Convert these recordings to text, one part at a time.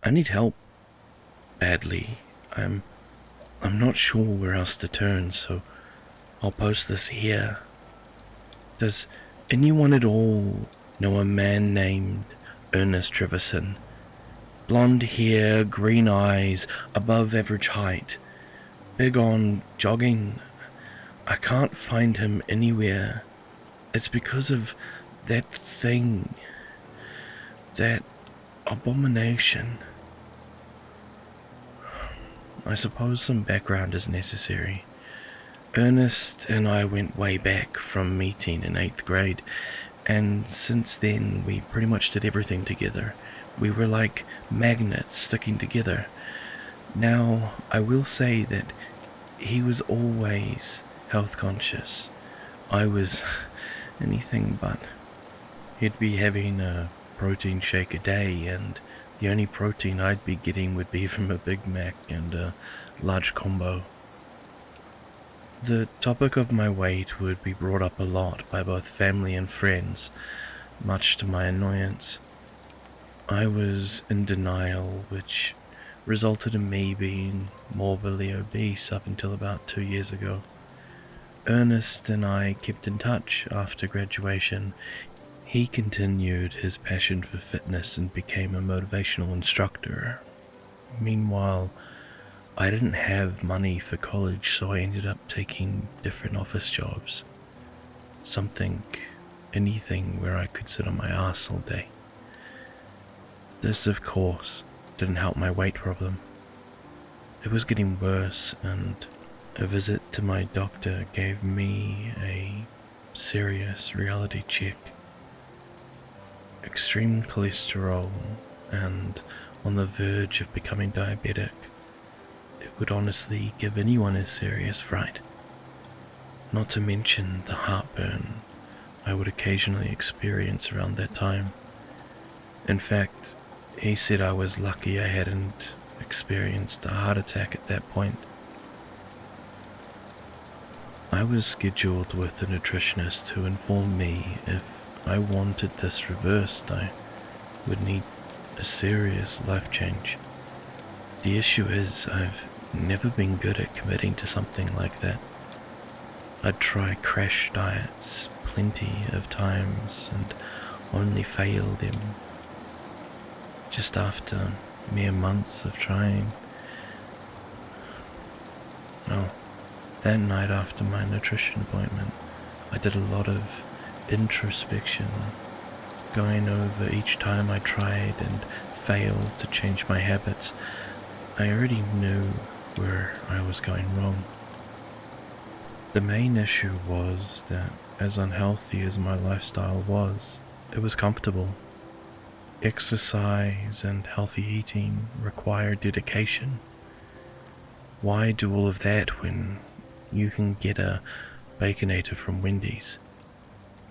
I need help badly. I'm not sure where else to turn, so I'll post this here. Does anyone at all know a man named Ernest Treverson? Blonde hair, green eyes, above average height, big on jogging. I can't find him anywhere. It's because of that thing, that abomination. I suppose some background is necessary. Ernest and I went way back from meeting in 8th grade, and since then we pretty much did everything together. We were like magnets sticking together. Now, I will say that he was always health conscious. I was anything but. He'd be having a protein shake a day, and the only protein I'd be getting would be from a Big Mac and a large combo. The topic of my weight would be brought up a lot by both family and friends, much to my annoyance. I was in denial, which resulted in me being morbidly obese up until about 2 years ago. Ernest and I kept in touch after graduation. He continued his passion for fitness and became a motivational instructor. Meanwhile, I didn't have money for college, so I ended up taking different office jobs. Anything where I could sit on my ass all day. This, of course, didn't help my weight problem. It was getting worse, and a visit to my doctor gave me a serious reality check. Extreme cholesterol, and on the verge of becoming diabetic. It would honestly give anyone a serious fright. Not to mention the heartburn I would occasionally experience around that time. In fact, he said I was lucky I hadn't experienced a heart attack at that point. I was scheduled with a nutritionist who informed me if I wanted this reversed, I would need a serious life change. The issue is, I've never been good at committing to something like that. I'd try crash diets plenty of times and only failed them just after mere months of trying. Oh, that night after my nutrition appointment, I did a lot of introspection, going over each time I tried and failed to change my habits. I already knew where I was going wrong. The main issue was that, as unhealthy as my lifestyle was, it was comfortable. Exercise and healthy eating require dedication. Why do all of that when you can get a Baconator from Wendy's?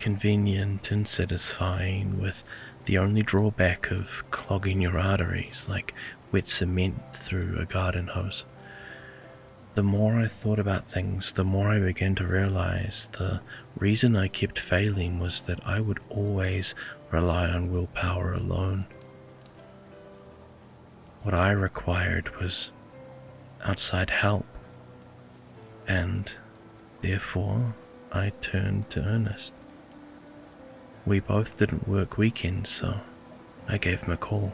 Convenient and satisfying, with the only drawback of clogging your arteries like wet cement through a garden hose. The more I thought about things, the more I began to realize the reason I kept failing was that I would always rely on willpower alone. What I required was outside help, and therefore I turned to Ernest. We both didn't work weekends, so I gave him a call.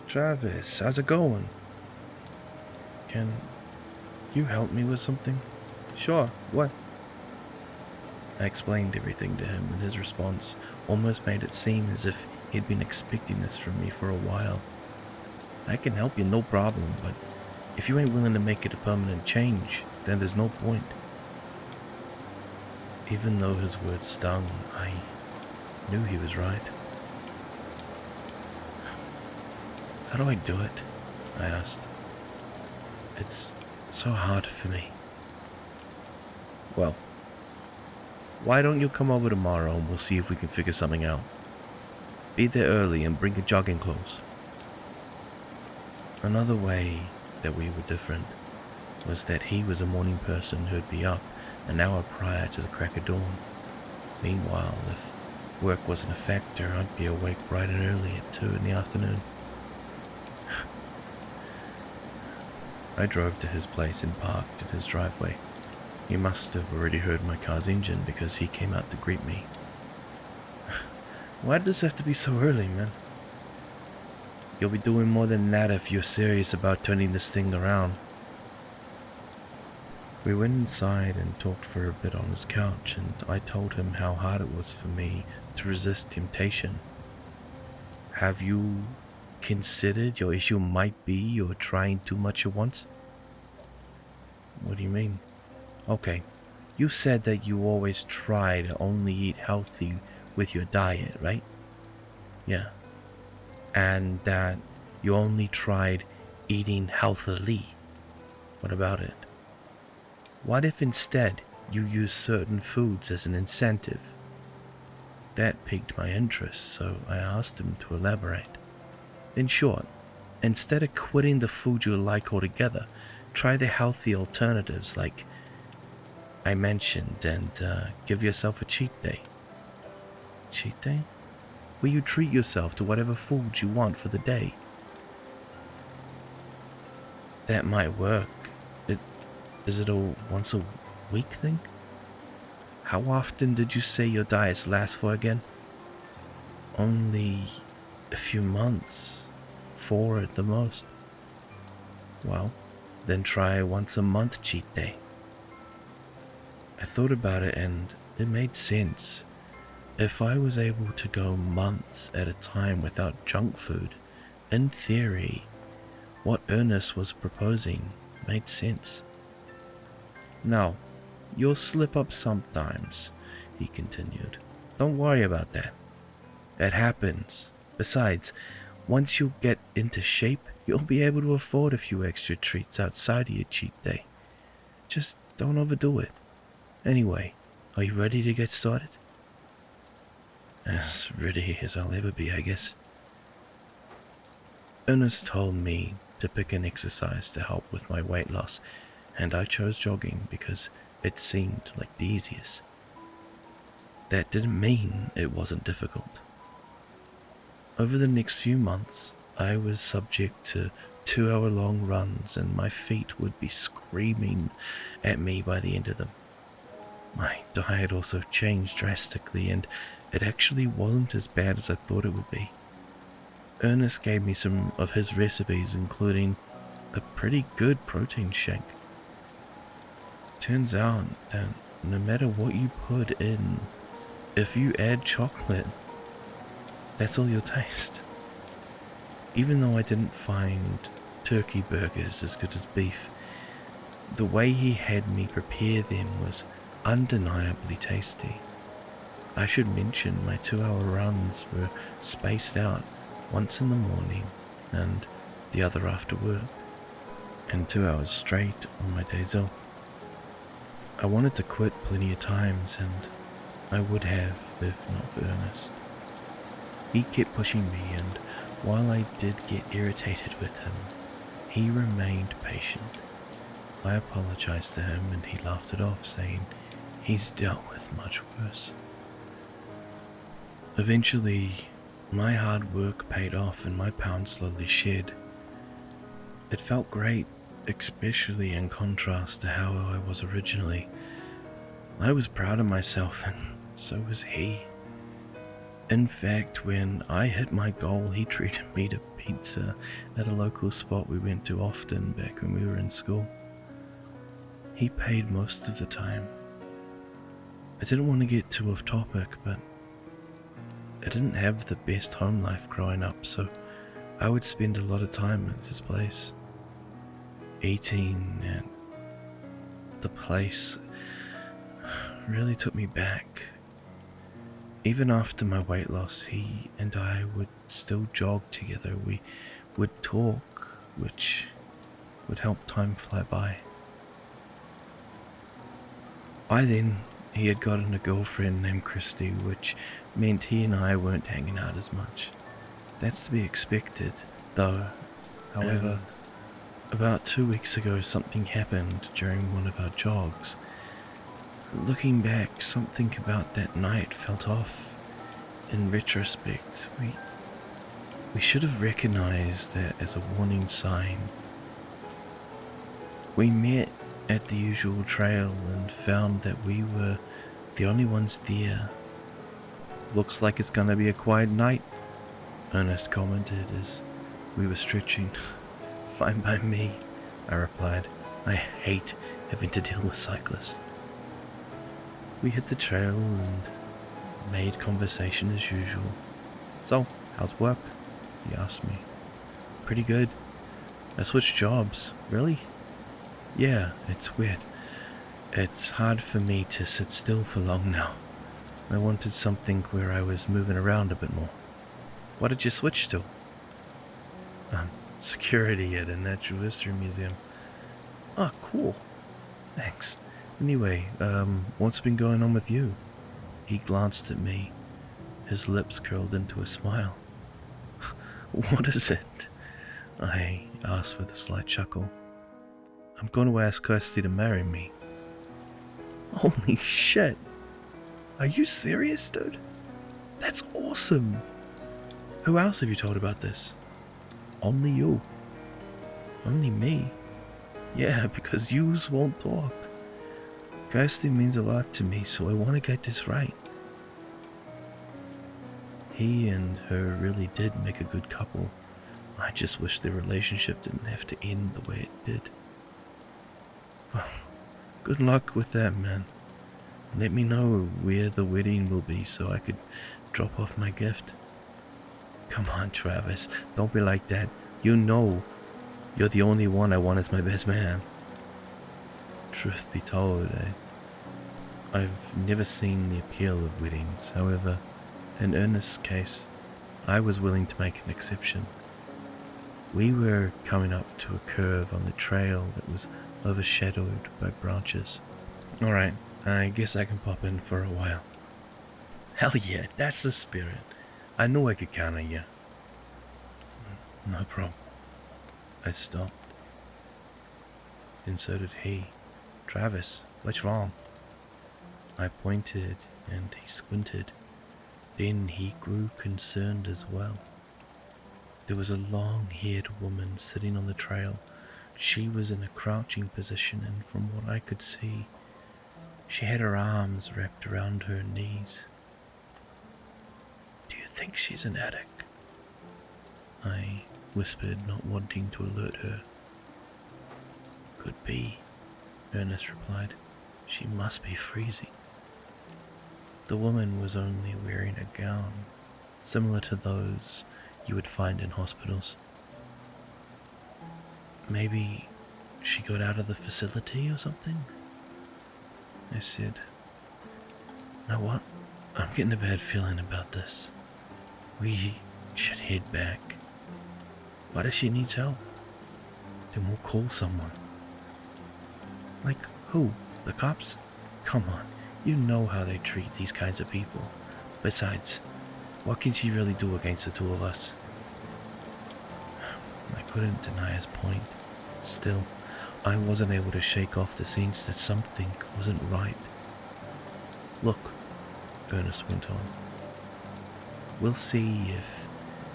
Travis, how's it going? Can you help me with something? Sure, what? I explained everything to him, and his response almost made it seem as if he'd been expecting this from me for a while. I can help you, no problem, but if you ain't willing to make it a permanent change, then there's no point. Even though his words stung, I knew he was right. How do I do it? I asked. It's so hard for me. Well, why don't you come over tomorrow and we'll see if we can figure something out. Be there early and bring your jogging clothes. Another way that we were different was that he was a morning person who'd be up an hour prior to the crack of dawn. Meanwhile, if work wasn't a factor, I'd be awake bright and early at 2 in the afternoon. I drove to his place and parked in his driveway. He must have already heard my car's engine because he came out to greet me. Why does it have to be so early, man? You'll be doing more than that if you're serious about turning this thing around. We went inside and talked for a bit on his couch, and I told him how hard it was for me to resist temptation. Have you considered your issue might be you're trying too much at once? What do you mean? Okay, you said that you always try to only eat healthy with your diet, right? Yeah. And that you only tried eating healthily. What about it? What if instead you use certain foods as an incentive? That piqued my interest, so I asked him to elaborate. In short, instead of quitting the food you like altogether, try the healthy alternatives like I mentioned and give yourself a cheat day. Cheat day? Where you treat yourself to whatever foods you want for the day. That might work. Is it a once a week thing? How often did you say your diets last for again? Only a few months. 4 at the most. Well, then try once a month cheat day. I thought about it and it made sense. If I was able to go months at a time without junk food, in theory, what Ernest was proposing made sense. Now, you'll slip up sometimes, he continued. Don't worry about that. It happens. Besides, once you get into shape, you'll be able to afford a few extra treats outside of your cheat day. Just don't overdo it. Anyway, are you ready to get started? As ready as I'll ever be, I guess. Ernest told me to pick an exercise to help with my weight loss, and I chose jogging because it seemed like the easiest. That didn't mean it wasn't difficult. Over the next few months, I was subject to 2-hour-long runs, and my feet would be screaming at me by the end of them. My diet also changed drastically, and it actually wasn't as bad as I thought it would be. Ernest gave me some of his recipes, including a pretty good protein shake. Turns out that no matter what you put in, if you add chocolate, that's all you'll taste. Even though I didn't find turkey burgers as good as beef, the way he had me prepare them was undeniably tasty. I should mention my 2-hour runs were spaced out, once in the morning and the other after work, and 2 hours straight on my days off. I wanted to quit plenty of times, and I would have if not for Ernest. He kept pushing me, and while I did get irritated with him, he remained patient. I apologized to him and he laughed it off, saying he's dealt with much worse. Eventually, my hard work paid off and my pounds slowly shed. It felt great, especially in contrast to how I was originally. I was proud of myself, and so was he. In fact, when I hit my goal, he treated me to pizza at a local spot we went to often back when we were in school. He paid most of the time. I didn't want to get too off topic, but I didn't have the best home life growing up, so I would spend a lot of time at his place. Eating at the place really took me back. Even after my weight loss, he and I would still jog together. We would talk, which would help time fly by. By then, he had gotten a girlfriend named Christy, which meant he and I weren't hanging out as much. That's to be expected, though. However, about 2 weeks ago, something happened during one of our jogs. Looking back, something about that night felt off. In retrospect, we should have recognized that as a warning sign. We met at the usual trail and found that we were the only ones there. Looks like it's gonna be a quiet night, Ernest commented as we were stretching. Fine by me, I replied. I hate having to deal with cyclists. We hit the trail and made conversation as usual. So, how's work? He asked me. Pretty good. I switched jobs. Really? Yeah, it's weird. It's hard for me to sit still for long now. I wanted something where I was moving around a bit more. What did you switch to? Security at a natural history museum. Oh, cool. Thanks. Anyway, what's been going on with you? He glanced at me, his lips curled into a smile. What is it? I asked with a slight chuckle. I'm going to ask Kirsty to marry me. Holy shit! Are you serious, dude? That's awesome! Who else have you told about this? Only you. Only me? Yeah, because yous won't talk. Kirsty means a lot to me, so I want to get this right. He and her really did make a good couple. I just wish their relationship didn't have to end the way it did. Well, good luck with that, man. Let me know where the wedding will be so I could drop off my gift. Come on, Travis, don't be like that. You know you're the only one I want as my best man. Truth be told, I've never seen the appeal of weddings. However, in Ernest's case, I was willing to make an exception. We were coming up to a curve on the trail that was overshadowed by branches. Alright, I guess I can pop in for a while. Hell yeah, that's the spirit. I knew I could count on you. No problem. I stopped. And so did he. Travis, what's wrong? I pointed and he squinted. Then he grew concerned as well. There was a long-haired woman sitting on the trail. She was in a crouching position, and from what I could see, she had her arms wrapped around her knees. Do you think she's an addict? I whispered, not wanting to alert her. Could be, Ernest replied. She must be freezing. The woman was only wearing a gown, similar to those you would find in hospitals. Maybe she got out of the facility or something? I said, you know what? I'm getting a bad feeling about this. We should head back. What if she needs help? Then we'll call someone. Like who? The cops? Come on, you know how they treat these kinds of people. Besides, what can she really do against the two of us? I couldn't deny his point. Still, I wasn't able to shake off the sense that something wasn't right. Look, Ernest went on. We'll see if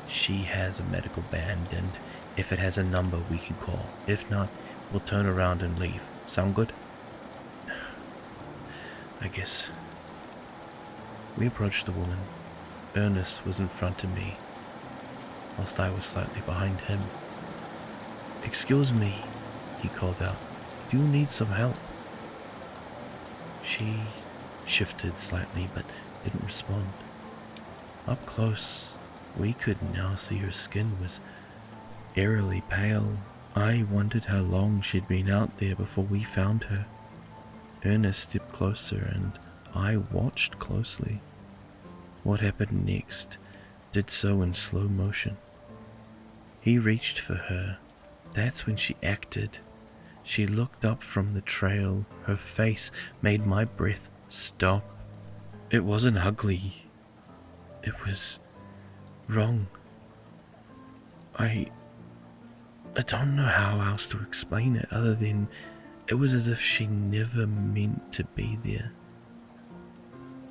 she has a medical band and if it has a number we can call. If not, we'll turn around and leave. Sound good? I guess. We approached the woman. Ernest was in front of me, whilst I was slightly behind him. Excuse me, he called out. Do you need some help? She shifted slightly but didn't respond. Up close, we could now see her skin was eerily pale. I wondered how long she'd been out there before we found her. Ernest stepped closer and I watched closely. What happened next did so in slow motion. He reached for her. That's when she acted. She looked up from the trail. Her face made my breath stop. It wasn't ugly. It was wrong. I don't know how else to explain it other than it was as if she never meant to be there.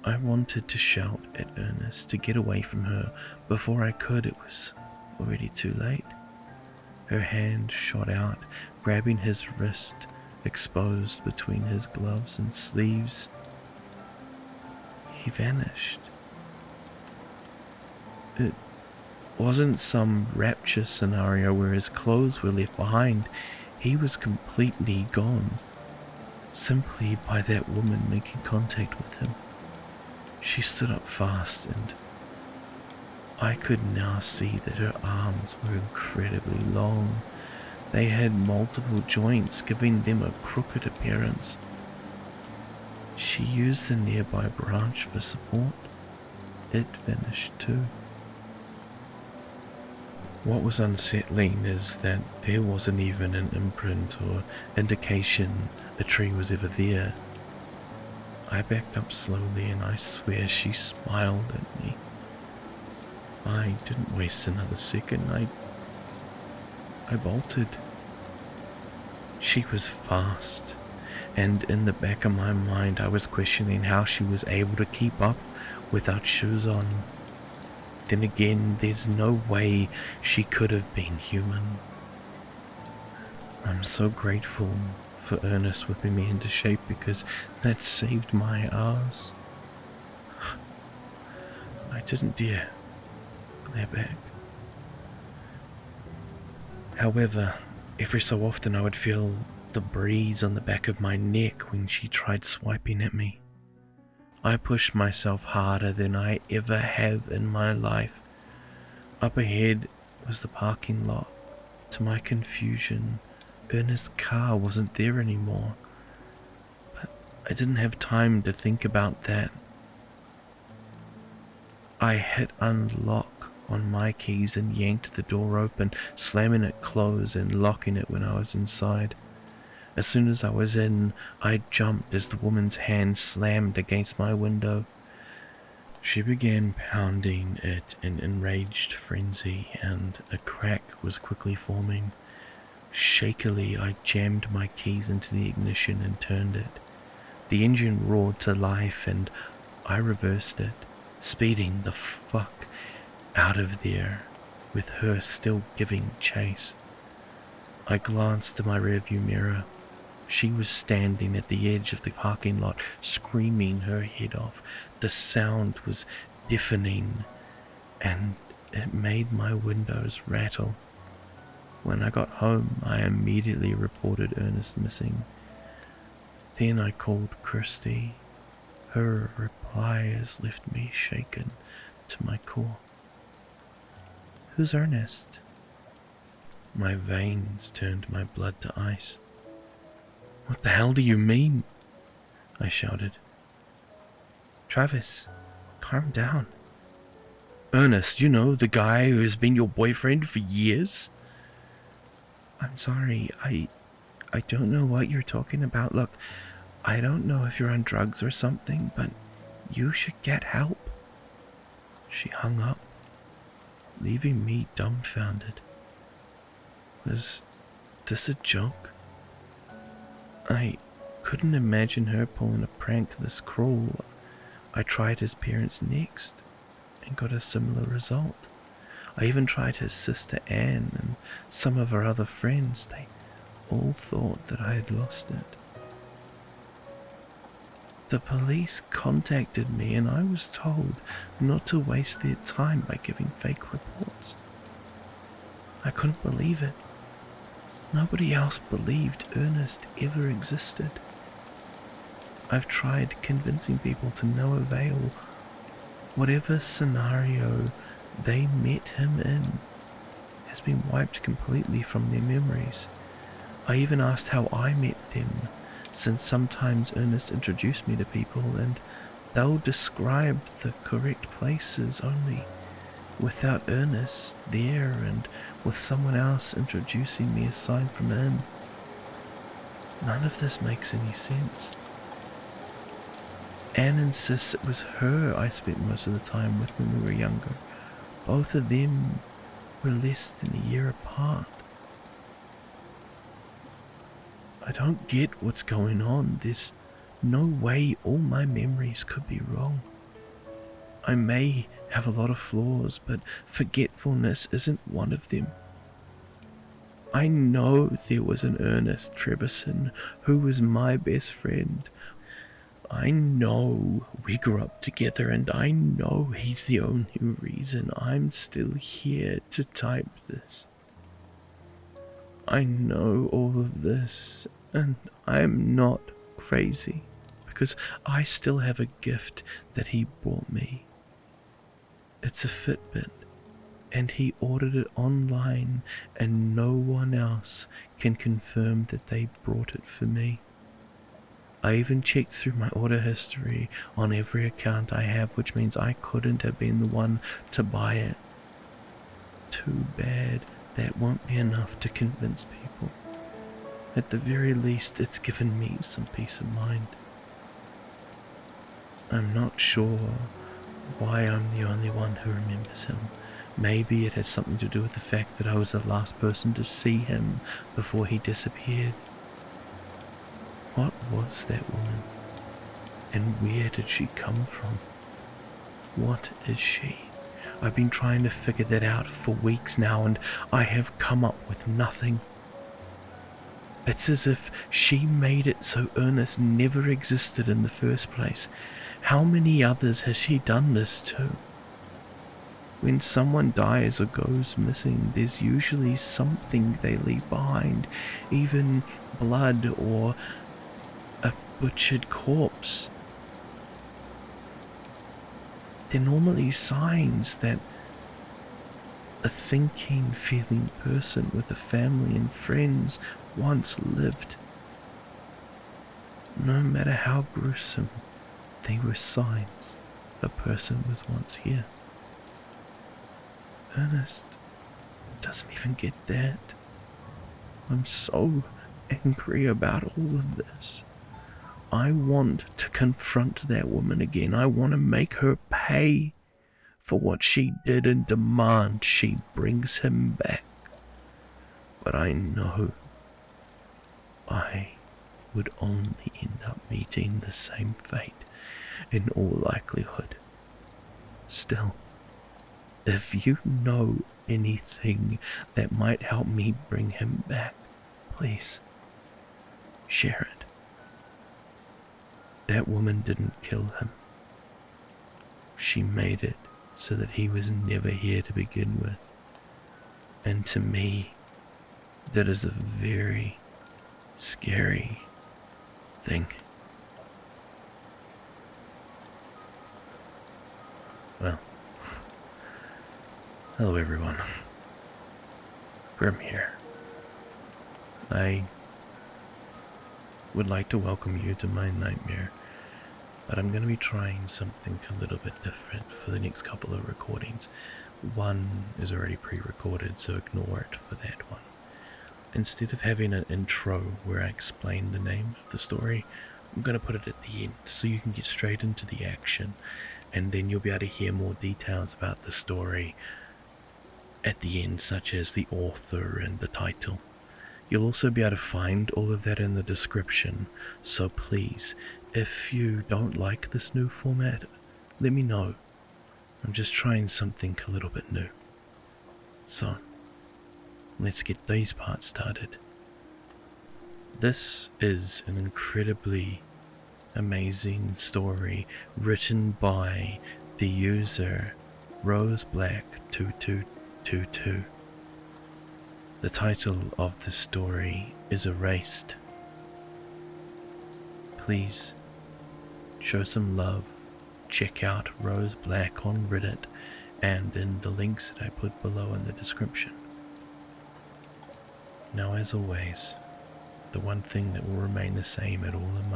I wanted to shout at Ernest to get away from her. Before I could, it was already too late. Her hand shot out, grabbing his wrist, exposed between his gloves and sleeves. He vanished. It wasn't some rapture scenario where his clothes were left behind. He was completely gone, simply by that woman making contact with him. She stood up fast, and I could now see that her arms were incredibly long. They had multiple joints, giving them a crooked appearance. She used the nearby branch for support. It vanished too. What was unsettling is that there wasn't even an imprint or indication a tree was ever there. I backed up slowly, and I swear she smiled at me. I didn't waste another second. I bolted. She was fast, and in the back of my mind I was questioning how she was able to keep up without shoes on. Then again, there's no way she could have been human. I'm so grateful for Ernest whipping me into shape, because that saved my ass. I didn't dare glare back. However, every so often I would feel the breeze on the back of my neck when she tried swiping at me. I pushed myself harder than I ever have in my life. Up ahead was the parking lot. To my confusion, Ernest's car wasn't there anymore. But I didn't have time to think about that. I hit unlock on my keys and yanked the door open, slamming it closed and locking it when I was inside. As soon as I was in, I jumped as the woman's hand slammed against my window. She began pounding it in enraged frenzy, and a crack was quickly forming. Shakily, I jammed my keys into the ignition and turned it. The engine roared to life, and I reversed it, speeding the fuck out of there, with her still giving chase. I glanced in my rearview mirror. She was standing at the edge of the parking lot, screaming her head off. The sound was deafening, and it made my windows rattle. When I got home, I immediately reported Ernest missing. Then I called Christy. Her reply has left me shaken to my core. "Who's Ernest?" My veins turned my blood to ice. "What the hell do you mean?" I shouted. "Travis, calm down." "Ernest, you know, the guy who has been your boyfriend for years?" "I'm sorry, I don't know what you're talking about. Look, I don't know if you're on drugs or something, but you should get help." She hung up, leaving me dumbfounded. Was this a joke? I couldn't imagine her pulling a prank this cruel. I tried his parents next, and got a similar result. I even tried his sister Anne and some of her other friends. They all thought that I had lost it. The police contacted me, and I was told not to waste their time by giving fake reports. I couldn't believe it. Nobody else believed Ernest ever existed. I've tried convincing people to no avail. Whatever scenario they met him in has been wiped completely from their memories. I even asked how I met them, since sometimes Ernest introduced me to people and they'll describe the correct places only, without Ernest there and with someone else introducing me aside from him. None of this makes any sense. Anne insists it was her I spent most of the time with when we were younger. Both of them were less than a year apart. I don't get what's going on. There's no way all my memories could be wrong. I may have a lot of flaws, but forgetfulness isn't one of them. I know there was an Ernest Treverson who was my best friend. I know we grew up together, and I know he's the only reason I'm still here to type this. I know all of this, and I'm not crazy, because I still have a gift that he brought me. It's a Fitbit, and he ordered it online, and no one else can confirm that they brought it for me. I even checked through my order history on every account I have, which means I couldn't have been the one to buy it. Too bad that won't be enough to convince people. At the very least, it's given me some peace of mind. I'm not sure why I'm the only one who remembers him. Maybe it has something to do with the fact that I was the last person to see him before he disappeared. What was that woman? And where did she come from? What is she? I've been trying to figure that out for weeks now, and I have come up with nothing. It's as if she made it so Ernest never existed in the first place. How many others has she done this to? When someone dies or goes missing, there's usually something they leave behind, even blood or a butchered corpse. They're normally signs that a thinking, feeling person with a family and friends once lived. No matter how gruesome, they were signs a person was once here. Ernest doesn't even get that. I'm so angry about all of this. I want to confront that woman again. I want to make her pay for what she did and demand she brings him back. But I know I would only end up meeting the same fate in all likelihood. Still, if you know anything that might help me bring him back, please share it. That woman didn't kill him. She made it so that he was never here to begin with. And to me, that is a very scary thing. Well, hello everyone. Grim here. I would like to welcome you to my nightmare, but I'm going to be trying something a little bit different for the next couple of recordings. One is already pre-recorded, so ignore it for that one. Instead of having an intro where I explain the name of the story, I'm going to put it at the end so you can get straight into the action, and then you'll be able to hear more details about the story at the end, such as the author and the title. You'll also be able to find all of that in the description, so please, if you don't like this new format, let me know. I'm just trying something a little bit new. So, let's get these parts started. This is an incredibly amazing story written by the user RoseBlack2222. The title of the story is Erased. Please show some love. Check out Rose Black on Reddit and in the links that I put below in the description. Now, as always, the one thing that will remain the same at all of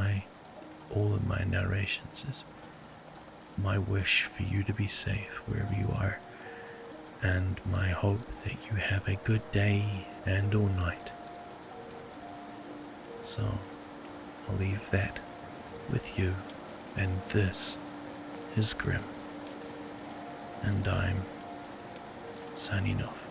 my narrations is my wish for you to be safe wherever you are, and my hope that you have a good day and or night. So, I'll leave that with you, and this is Grim, and I'm signing off.